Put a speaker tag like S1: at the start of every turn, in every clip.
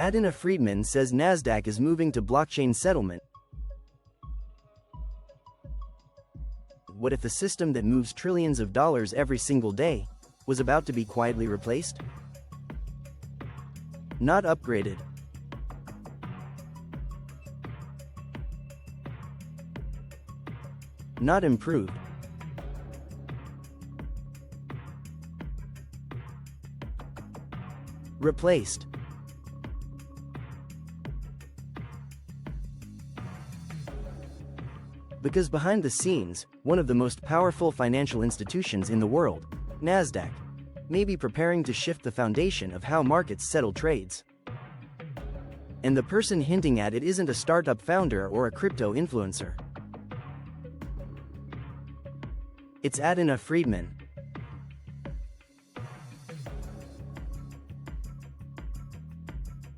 S1: Adena Friedman says Nasdaq is moving to blockchain settlement. What if the system that moves trillions of dollars every single day was about to be quietly replaced? Not upgraded. Not improved. Replaced. Because behind the scenes, one of the most powerful financial institutions in the world, Nasdaq, may be preparing to shift the foundation of how markets settle trades. And the person hinting at it isn't a startup founder or a crypto influencer. It's Adena Friedman.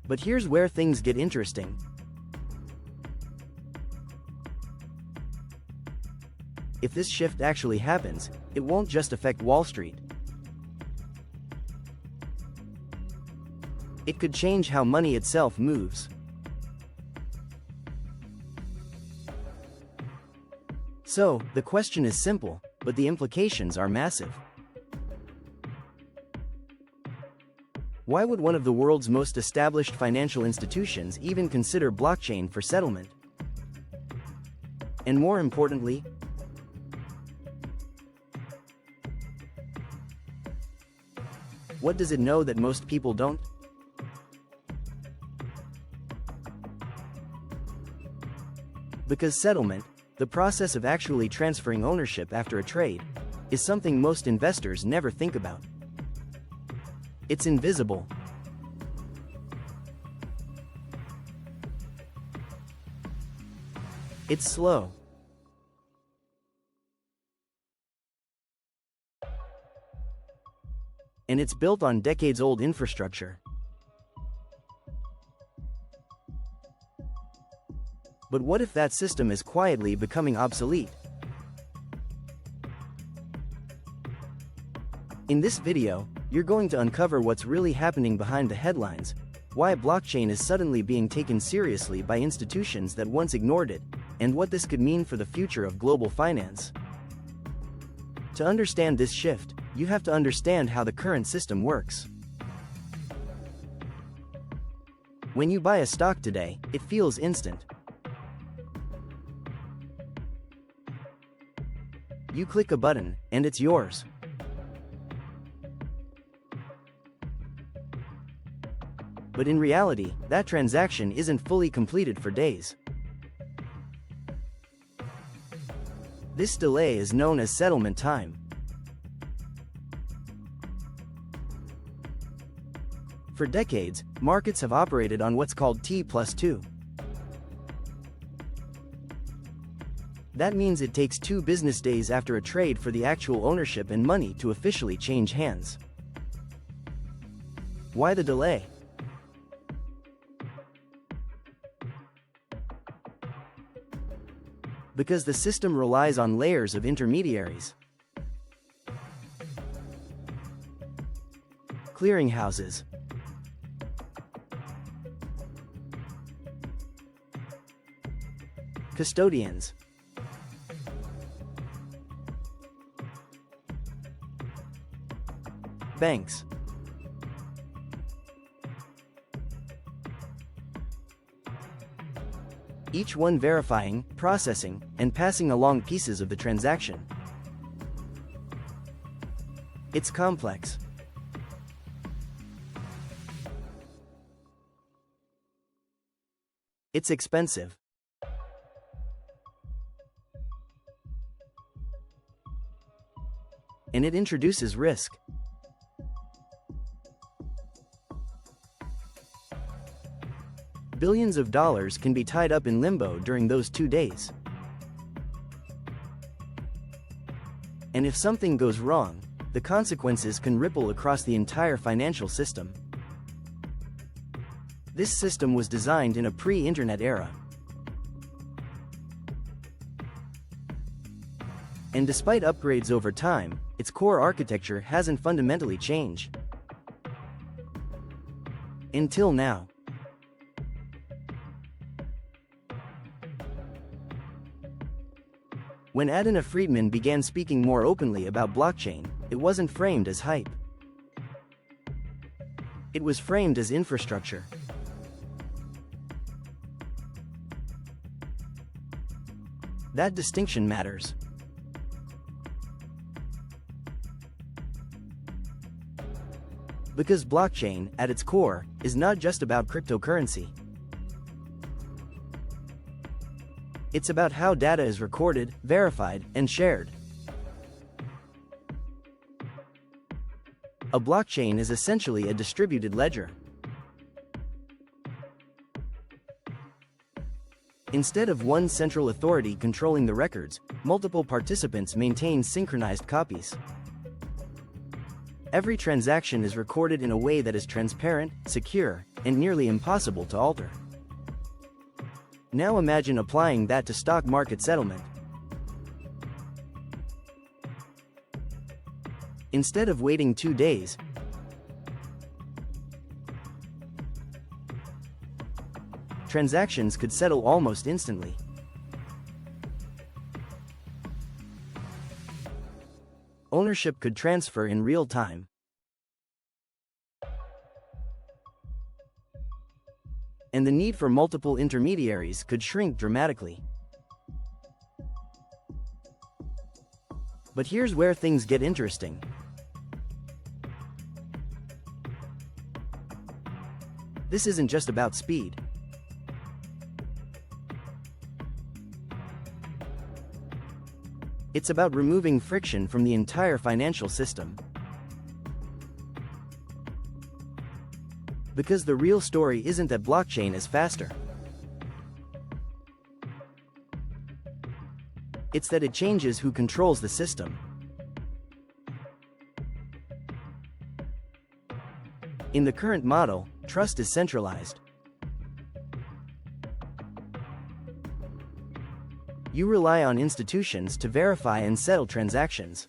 S1: But here's where things get interesting. If this shift actually happens, it won't just affect Wall Street. It could change how money itself moves. So, the question is simple, but the implications are massive. Why would one of the world's most established financial institutions even consider blockchain for settlement? And more importantly, what does it know that most people don't? Because settlement, the process of actually transferring ownership after a trade, is something most investors never think about. It's invisible. It's slow. And it's built on decades-old infrastructure. But what if that system is quietly becoming obsolete? In this video, you're going to uncover what's really happening behind the headlines, why blockchain is suddenly being taken seriously by institutions that once ignored it, and what this could mean for the future of global finance. To understand this shift, you have to understand how the current system works. When you buy a stock today, it feels instant. You click a button, and it's yours. But in reality, that transaction isn't fully completed for days. This delay is known as settlement time. For decades, markets have operated on what's called T+2. That means it takes 2 business days after a trade for the actual ownership and money to officially change hands. Why the delay? Because the system relies on layers of intermediaries. Clearinghouses. Custodians. Banks. Each one verifying, processing, and passing along pieces of the transaction. It's complex. It's expensive. And it introduces risk. Billions of dollars can be tied up in limbo during those 2 days. And if something goes wrong, the consequences can ripple across the entire financial system. This system was designed in a pre-internet era. And despite upgrades over time, its core architecture hasn't fundamentally changed. Until now. When Adena Friedman began speaking more openly about blockchain, it wasn't framed as hype. It was framed as infrastructure. That distinction matters. Because blockchain, at its core, is not just about cryptocurrency. It's about how data is recorded, verified, and shared. A blockchain is essentially a distributed ledger. Instead of one central authority controlling the records, multiple participants maintain synchronized copies. Every transaction is recorded in a way that is transparent, secure, and nearly impossible to alter. Now imagine applying that to stock market settlement. Instead of waiting 2 days, transactions could settle almost instantly. Ownership could transfer in real time. And the need for multiple intermediaries could shrink dramatically. But here's where things get interesting. This isn't just about speed. It's about removing friction from the entire financial system. Because the real story isn't that blockchain is faster. It's that it changes who controls the system. In the current model, trust is centralized. You rely on institutions to verify and settle transactions.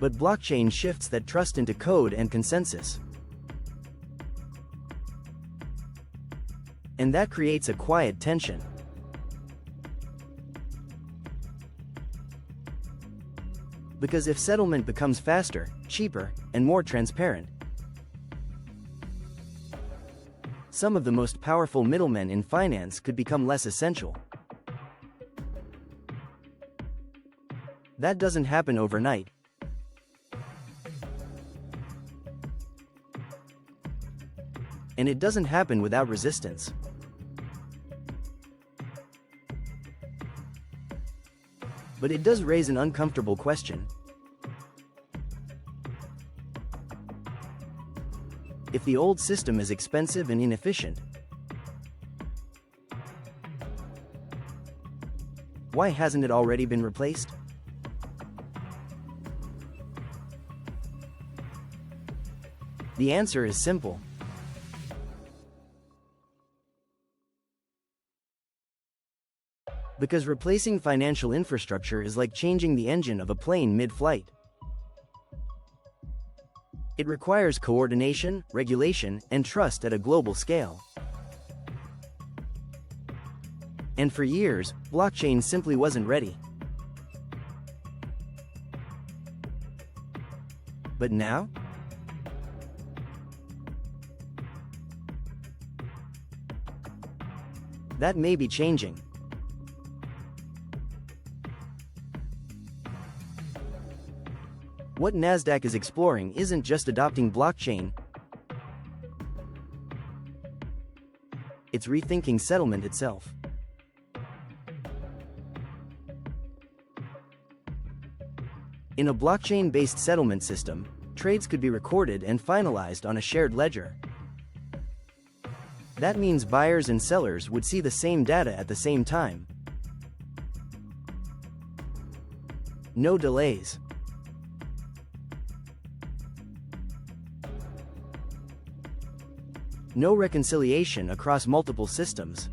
S1: But blockchain shifts that trust into code and consensus. And that creates a quiet tension. Because if settlement becomes faster, cheaper, and more transparent, some of the most powerful middlemen in finance could become less essential. That doesn't happen overnight. And it doesn't happen without resistance. But it does raise an uncomfortable question. If the old system is expensive and inefficient, why hasn't it already been replaced? The answer is simple. Because replacing financial infrastructure is like changing the engine of a plane mid-flight. It requires coordination, regulation, and trust at a global scale. And for years, blockchain simply wasn't ready. But now? That may be changing. What Nasdaq is exploring isn't just adopting blockchain, it's rethinking settlement itself. In a blockchain-based settlement system, trades could be recorded and finalized on a shared ledger. That means buyers and sellers would see the same data at the same time. No delays. No reconciliation across multiple systems.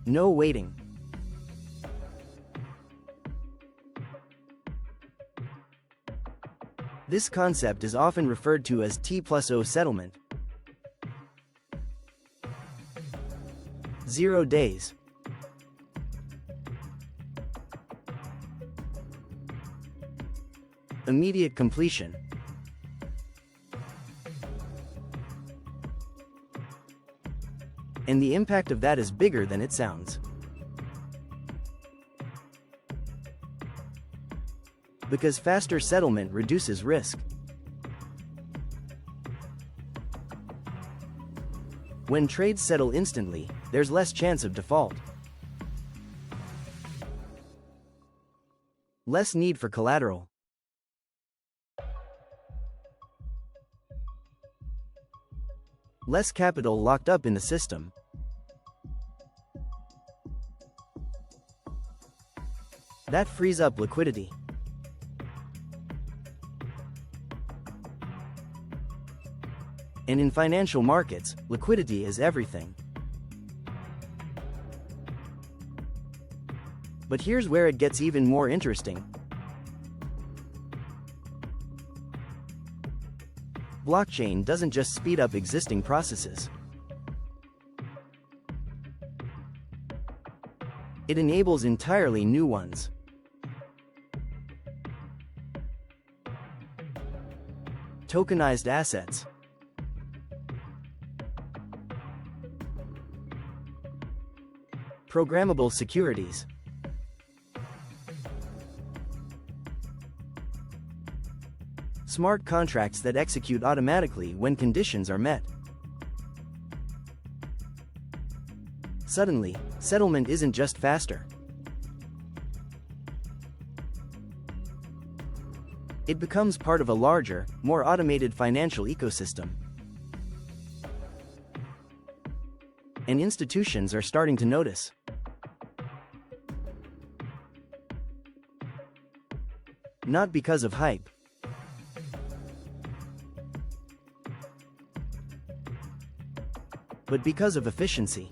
S1: No waiting. This concept is often referred to as T+0 settlement. 0 days. Immediate completion. And the impact of that is bigger than it sounds. Because faster settlement reduces risk. When trades settle instantly, there's less chance of default. Less need for collateral. Less capital locked up in the system. That frees up liquidity. And in financial markets, liquidity is everything. But here's where it gets even more interesting. Blockchain doesn't just speed up existing processes. It enables entirely new ones. Tokenized assets. Programmable securities. Smart contracts that execute automatically when conditions are met. Suddenly, settlement isn't just faster. It becomes part of a larger, more automated financial ecosystem. And institutions are starting to notice. Not because of hype. But because of efficiency.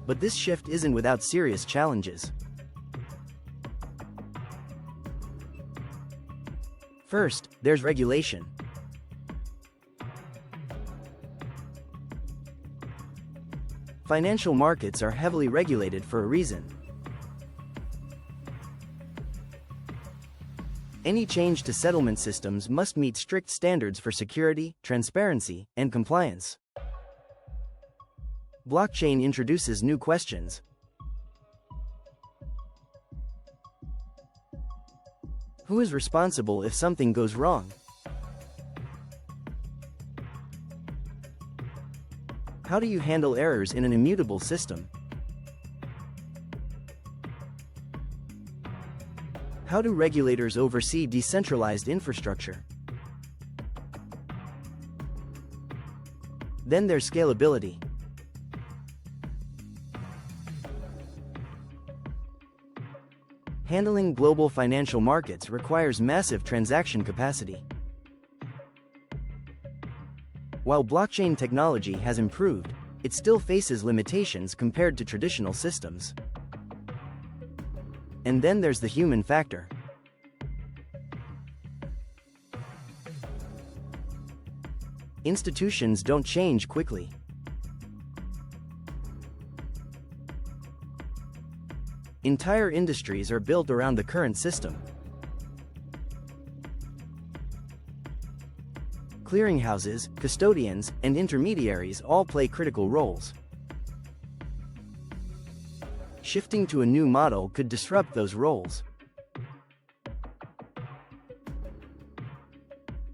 S1: But this shift isn't without serious challenges. First, there's regulation. Financial markets are heavily regulated for a reason. Any change to settlement systems must meet strict standards for security, transparency, and compliance. Blockchain introduces new questions. Who is responsible if something goes wrong? How do you handle errors in an immutable system? How do regulators oversee decentralized infrastructure? Then there's scalability. Handling global financial markets requires massive transaction capacity. While blockchain technology has improved, it still faces limitations compared to traditional systems. And then there's the human factor. Institutions don't change quickly. Entire industries are built around the current system. Clearinghouses, custodians, and intermediaries all play critical roles. Shifting to a new model could disrupt those roles.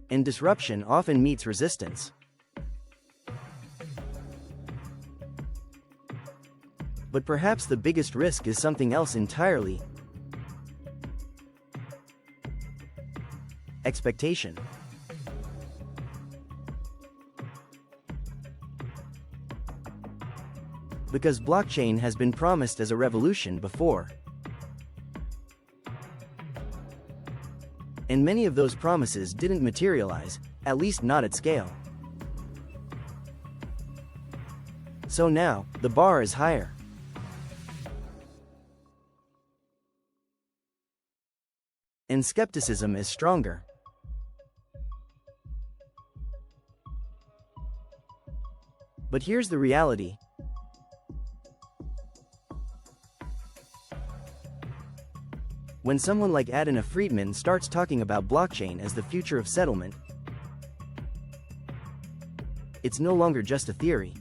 S1: And disruption often meets resistance. But perhaps the biggest risk is something else entirely: expectation. Because blockchain has been promised as a revolution before. And many of those promises didn't materialize, at least not at scale. So now, the bar is higher. And skepticism is stronger. But here's the reality. When someone like Adena Friedman starts talking about blockchain as the future of settlement, it's no longer just a theory.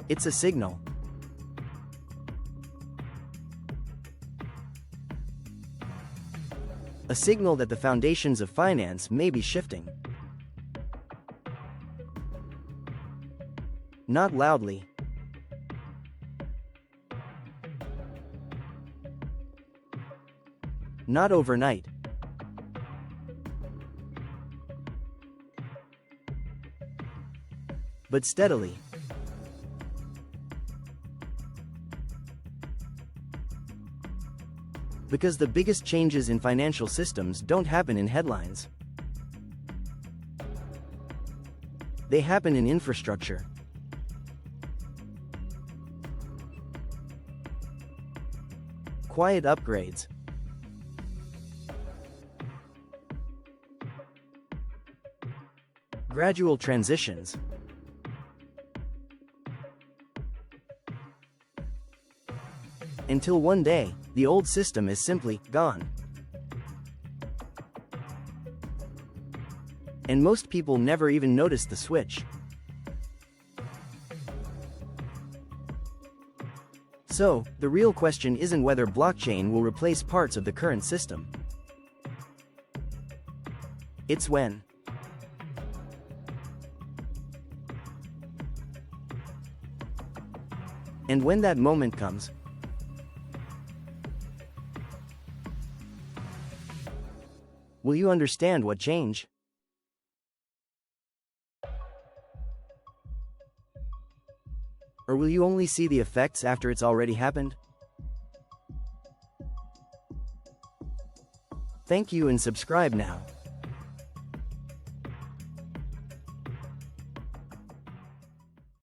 S1: It's a signal. A signal that the foundations of finance may be shifting. Not loudly. Not overnight. But steadily. Because the biggest changes in financial systems don't happen in headlines. They happen in infrastructure. Quiet upgrades. Gradual transitions. Until one day, the old system is simply gone. And most people never even notice the switch. So, the real question isn't whether blockchain will replace parts of the current system. It's when. And when that moment comes, will you understand what changed? Or will you only see the effects after it's already happened? Thank you and subscribe now.